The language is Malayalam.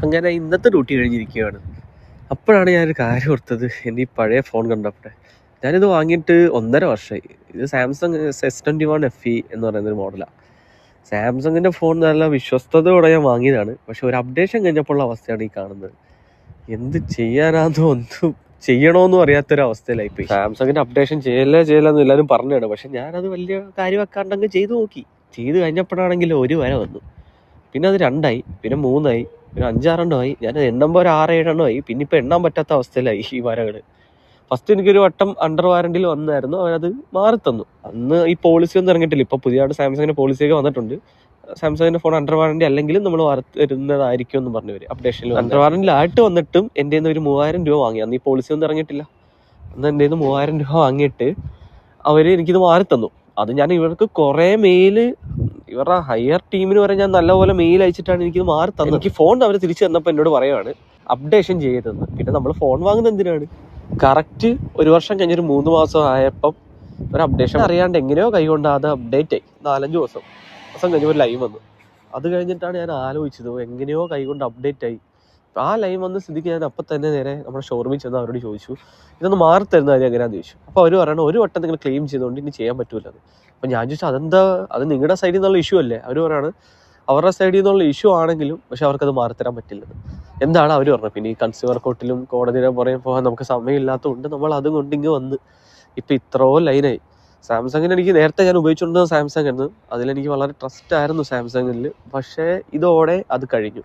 അങ്ങനെ ഇന്നത്തെ ഡ്യൂട്ടി കഴിഞ്ഞിരിക്കുകയാണ്. അപ്പോഴാണ് ഞാനൊരു കാര്യം ഓർത്തത്. എൻ്റെ ഈ പഴയ ഫോൺ കണ്ടപ്പോഴേ, ഞാനിത് വാങ്ങിയിട്ട് 1.5 വർഷമായി. ഇത് സാംസങ് S21 FE എന്ന് പറയുന്നൊരു മോഡലാണ്. സാംസങ്ങിൻ്റെ ഫോൺ നല്ല വിശ്വസ്തയോടെ ഞാൻ വാങ്ങിയതാണ്. പക്ഷെ ഒരു അപ്ഡേഷൻ കഴിഞ്ഞപ്പോഴുള്ള അവസ്ഥയാണ് ഈ കാണുന്നത്. എന്ത് ചെയ്യാനാണെന്നോ ഒന്നും ചെയ്യണമെന്നും അറിയാത്തൊരവസ്ഥയിലായിപ്പോയി. സാംസങ്ങിൻ്റെ അപ്ഡേഷൻ ചെയ്യലെന്ന് എല്ലാവരും പറഞ്ഞാണ്. പക്ഷെ ഞാനത് വലിയ കാര്യമാക്കാണ്ടങ്ങ് ചെയ്തു നോക്കി. ചെയ്ത് കഴിഞ്ഞപ്പോഴാണെങ്കിൽ 1 വര വന്നു. പിന്നെ അത് 2ആയി, പിന്നെ 3ആയി, പിന്നെ 5-6 ഞാൻ എണ്ണുമ്പോൾ ഒരു 6-7 പിന്നെ ഇപ്പം എണ്ണാൻ പറ്റാത്ത അവസ്ഥയിലായി ഈ വരകൾ. ഫസ്റ്റ് എനിക്കൊരു വട്ടം അണ്ടർ വാറണ്ടിയിൽ വന്നായിരുന്നു, അവരത് മാറി തന്നു. അന്ന് ഈ പോളിസി ഒന്നും ഇറങ്ങിയിട്ടില്ല. ഇപ്പോൾ പുതിയതായിട്ട് സാംസങ്ങിൻ്റെ പോളിസിയൊക്കെ വന്നിട്ടുണ്ട്. സാംസങ്ങിൻ്റെ ഫോൺ അണ്ടർ വാറണ്ടി അല്ലെങ്കിലും നമ്മൾ തരുന്നതായിരിക്കും എന്ന് പറഞ്ഞു വരും അപ്ഡേഷനിൽ. അണ്ടർ വാറണ്ടിയിലായിട്ട് വന്നിട്ടും എൻ്റെ നിന്ന് ഒരു 3000 രൂപ വാങ്ങി. അന്ന് ഈ പോളിസി ഒന്നും ഇറങ്ങിയിട്ടില്ല. അന്ന് എൻ്റെ നിന്ന് 3000 രൂപ വാങ്ങിയിട്ട് അവർ എനിക്കിത് മാറി തന്നു. അത് ഞാൻ ഇവർക്ക് കുറേ മെയില്, ഇവരുടെ ഹയർ ടീമിന് വരെ ഞാൻ നല്ലപോലെ മെയിൽ അയച്ചിട്ടാണ് എനിക്കിത് മാറി തന്നത്. എനിക്ക് ഫോൺ അവർ തിരിച്ചു തന്നപ്പോൾ എന്നോട് പറയുവാണ് അപ്ഡേഷൻ ചെയ്യരുതെന്ന്. പിന്നെ നമ്മൾ ഫോൺ വാങ്ങുന്നത് എന്തിനാണ്? കറക്റ്റ് 1 വർഷം കഴിഞ്ഞൊരു 3 മാസം ആയപ്പം ഒരു അപ്ഡേഷൻ അറിയാണ്ട് എങ്ങനെയോ കൈകൊണ്ട് അത് അപ്ഡേറ്റ് ആയി. 4-5 ദിവസം കഴിഞ്ഞപ്പോൾ ഒരു ലൈവ് വന്നു. അത് കഴിഞ്ഞിട്ടാണ് ഞാൻ ആലോചിച്ചത്, എങ്ങനെയോ കൈകൊണ്ട് അപ്ഡേറ്റ് ആയി. ആ ലൈവ് വന്ന സ്ഥിതിക്ക് ഞാൻ അപ്പം തന്നെ നേരെ നമ്മുടെ ഷോറൂമിൽ ചെന്ന് അവരോട് ചോദിച്ചു, ഇതൊന്ന് മാറി തരുന്ന കാര്യം എങ്ങനെയാണെന്ന് ചോദിച്ചു. അപ്പോൾ അവർ പറയണം, ഒരു വട്ടം നിങ്ങൾ ക്ലെയിം ചെയ്തുകൊണ്ട് ഇനി ചെയ്യാൻ പറ്റൂലെന്ന്. അപ്പം ഞാൻ ചോദിച്ചു, അതെന്താ, അത് നിങ്ങളുടെ സൈഡിൽ നിന്നുള്ള ഇഷ്യൂ അല്ലേ? അവർ പറയാണ് അവരുടെ സൈഡിൽ നിന്നുള്ള ഇഷ്യൂ ആണെങ്കിലും പക്ഷെ അവർക്കത് മാറിത്തരാൻ പറ്റില്ലെന്ന്. എന്താണ് അവർ പറഞ്ഞത്? പിന്നെ ഈ കൺസ്യൂമർ കോർട്ടിലും കോടതിയുടെ പുറകെ പോകാൻ നമുക്ക് സമയമില്ലാത്തതുകൊണ്ട് നമ്മൾ അതും കൊണ്ട് ഇങ്ങ് വന്ന് ഇപ്പം ഇത്രയോ ലൈനായി. സാംസങ്ങിന് എനിക്ക് നേരത്തെ ഞാൻ ഉപയോഗിച്ചുകൊണ്ടിരുന്ന സാംസങ് ആയിരുന്നു. അതിലെനിക്ക് വളരെ ട്രസ്റ്റ് ആയിരുന്നു സാംസങ്ങിൽ. പക്ഷേ ഇതോടെ അത് കഴിഞ്ഞു.